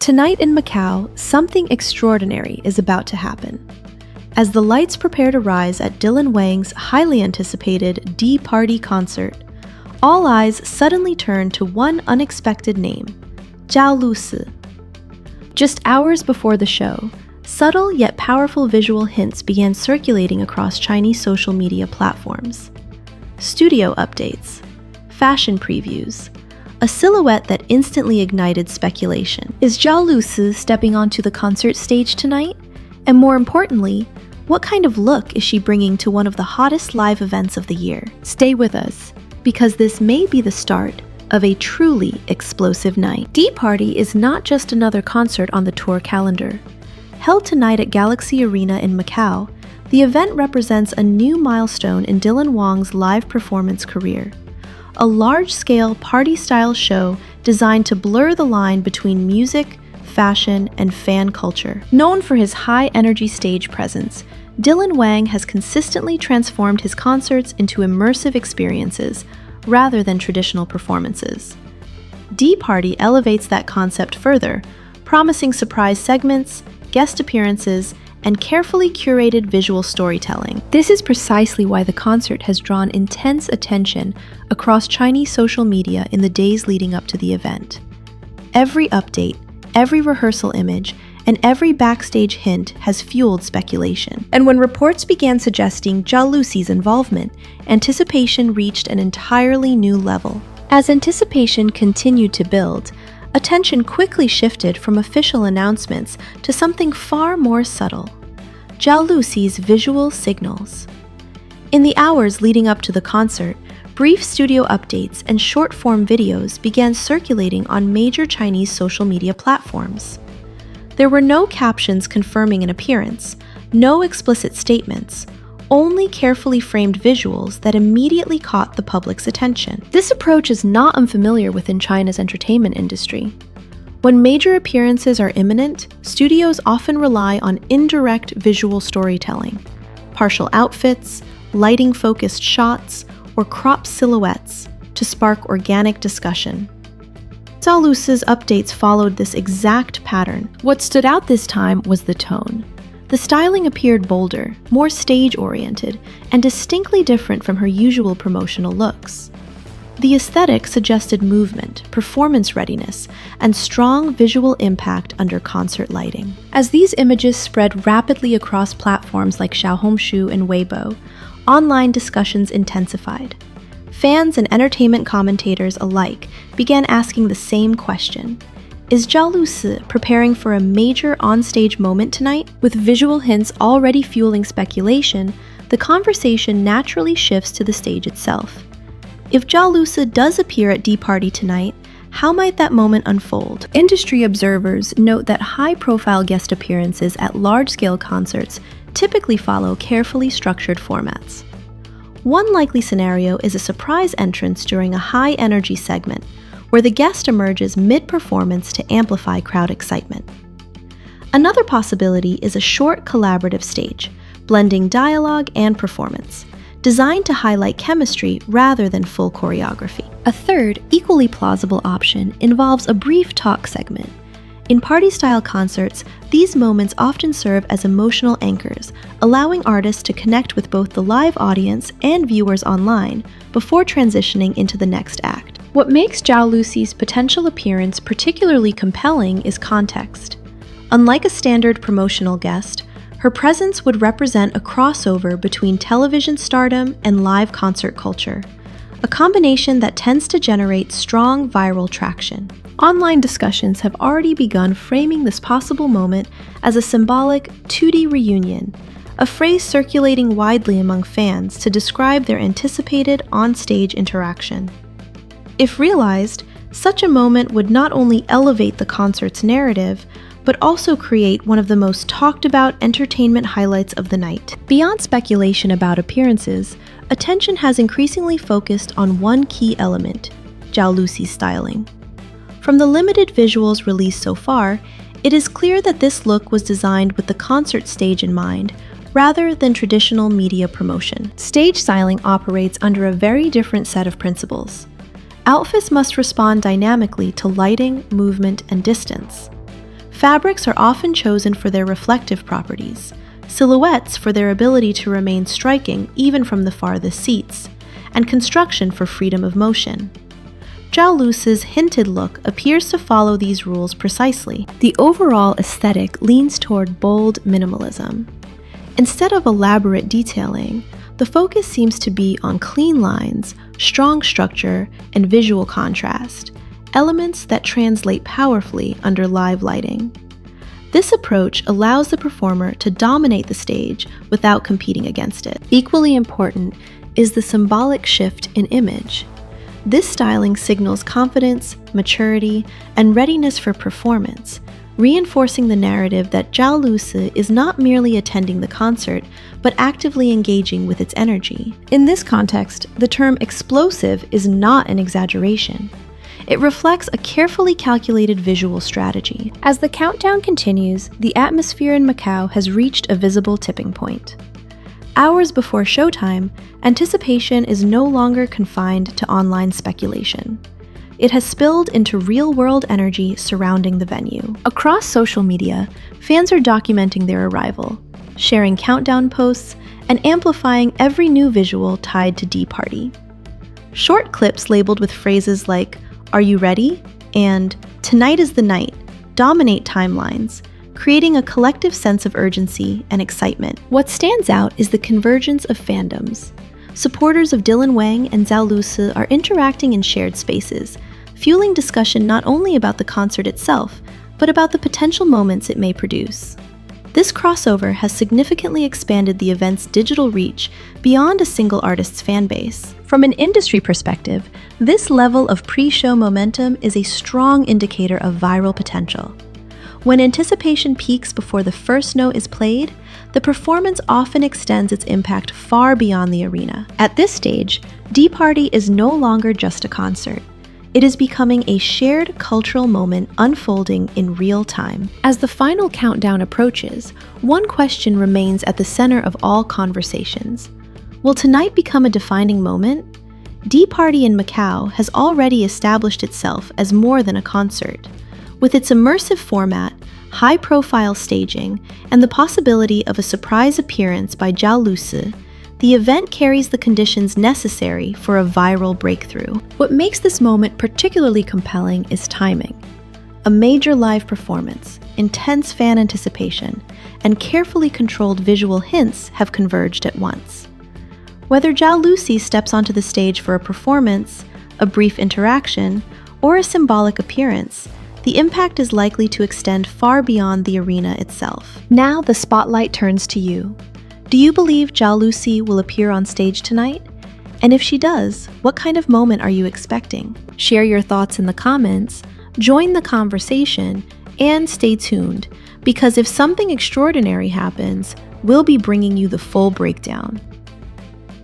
Tonight in Macau, something extraordinary is about to happen. As the lights prepare to rise at Dylan Wang's highly anticipated D.PARTY concert, all eyes suddenly turn to one unexpected name, Zhao Lusi. Just hours before the show, subtle yet powerful visual hints began circulating across Chinese social media platforms. Studio updates, fashion previews, a silhouette that instantly ignited speculation. Is Zhao Lusi stepping onto the concert stage tonight? And more importantly, what kind of look is she bringing to one of the hottest live events of the year? Stay with us, because this may be the start of a truly explosive night. D.PARTY is not just another concert on the tour calendar. Held tonight at Galaxy Arena in Macau, the event represents a new milestone in Dylan Wang's live performance career. A large-scale party-style show designed to blur the line between music, fashion, and fan culture. Known for his high-energy stage presence, Dylan Wang has consistently transformed his concerts into immersive experiences rather than traditional performances. D.PARTY elevates that concept further, promising surprise segments, guest appearances, and carefully curated visual storytelling. This is precisely why the concert has drawn intense attention across Chinese social media in the days leading up to the event. Every update, every rehearsal image, and every backstage hint has fueled speculation. And when reports began suggesting Zhao Lusi's involvement, anticipation reached an entirely new level. As anticipation continued to build, attention quickly shifted from official announcements to something far more subtle: Zhao Lusi's visual signals. In the hours leading up to the concert, brief studio updates and short-form videos began circulating on major Chinese social media platforms. There were no captions confirming an appearance, no explicit statements, only carefully framed visuals that immediately caught the public's attention. This approach is not unfamiliar within China's entertainment industry. When major appearances are imminent, studios often rely on indirect visual storytelling, partial outfits, lighting-focused shots, or cropped silhouettes to spark organic discussion. Zhao Lusi's updates followed this exact pattern. What stood out this time was the tone. The styling appeared bolder, more stage-oriented, and distinctly different from her usual promotional looks. The aesthetic suggested movement, performance readiness, and strong visual impact under concert lighting. As these images spread rapidly across platforms like Xiaohongshu and Weibo, online discussions intensified. Fans and entertainment commentators alike began asking the same question: is Zhao Lusi preparing for a major on-stage moment tonight? With visual hints already fueling speculation, the conversation naturally shifts to the stage itself. If Zhao Lusi does appear at D.PARTY tonight, how might that moment unfold? Industry observers note that high-profile guest appearances at large-scale concerts typically follow carefully structured formats. One likely scenario is a surprise entrance during a high-energy segment, where the guest emerges mid-performance to amplify crowd excitement. Another possibility is a short collaborative stage, blending dialogue and performance, designed to highlight chemistry rather than full choreography. A third, equally plausible option involves a brief talk segment. In party-style concerts, these moments often serve as emotional anchors, allowing artists to connect with both the live audience and viewers online before transitioning into the next act. What makes Zhao Lusi's potential appearance particularly compelling is context. Unlike a standard promotional guest, her presence would represent a crossover between television stardom and live concert culture, a combination that tends to generate strong viral traction. Online discussions have already begun framing this possible moment as a symbolic 2D reunion, a phrase circulating widely among fans to describe their anticipated on-stage interaction. If realized, such a moment would not only elevate the concert's narrative, but also create one of the most talked about entertainment highlights of the night. Beyond speculation about appearances, attention has increasingly focused on one key element: Zhao Lusi's styling. From the limited visuals released so far, it is clear that this look was designed with the concert stage in mind, rather than traditional media promotion. Stage styling operates under a very different set of principles. Outfits must respond dynamically to lighting, movement, and distance. Fabrics are often chosen for their reflective properties, silhouettes for their ability to remain striking even from the farthest seats, and construction for freedom of motion. Zhao Lusi's hinted look appears to follow these rules precisely. The overall aesthetic leans toward bold minimalism. Instead of elaborate detailing, the focus seems to be on clean lines, strong structure, and visual contrast, elements that translate powerfully under live lighting. This approach allows the performer to dominate the stage without competing against it. Equally important is the symbolic shift in image. This styling signals confidence, maturity, and readiness for performance, reinforcing the narrative that Zhao Lusi is not merely attending the concert, but actively engaging with its energy. In this context, the term explosive is not an exaggeration. It reflects a carefully calculated visual strategy. As the countdown continues, the atmosphere in Macau has reached a visible tipping point. Hours before showtime, anticipation is no longer confined to online speculation. It has spilled into real-world energy surrounding the venue. Across social media, fans are documenting their arrival, sharing countdown posts, and amplifying every new visual tied to D.PARTY. Short clips labeled with phrases like, "Are you ready?" and "Tonight is the night" dominate timelines, creating a collective sense of urgency and excitement. What stands out is the convergence of fandoms. Supporters of Dylan Wang and Zhao Lusi are interacting in shared spaces, fueling discussion not only about the concert itself, but about the potential moments it may produce. This crossover has significantly expanded the event's digital reach beyond a single artist's fan base. From an industry perspective, this level of pre-show momentum is a strong indicator of viral potential. When anticipation peaks before the first note is played, the performance often extends its impact far beyond the arena. At this stage, D.PARTY is no longer just a concert. It is becoming a shared cultural moment unfolding in real time. As the final countdown approaches, one question remains at the center of all conversations. Will tonight become a defining moment? D.PARTY in Macau has already established itself as more than a concert. With its immersive format, high-profile staging, and the possibility of a surprise appearance by Zhao Lusi, the event carries the conditions necessary for a viral breakthrough. What makes this moment particularly compelling is timing. A major live performance, intense fan anticipation, and carefully controlled visual hints have converged at once. Whether Zhao Lusi steps onto the stage for a performance, a brief interaction, or a symbolic appearance, the impact is likely to extend far beyond the arena itself. Now the spotlight turns to you. Do you believe Zhao Lusi will appear on stage tonight? And if she does, what kind of moment are you expecting? Share your thoughts in the comments, join the conversation, and stay tuned, because if something extraordinary happens, we'll be bringing you the full breakdown.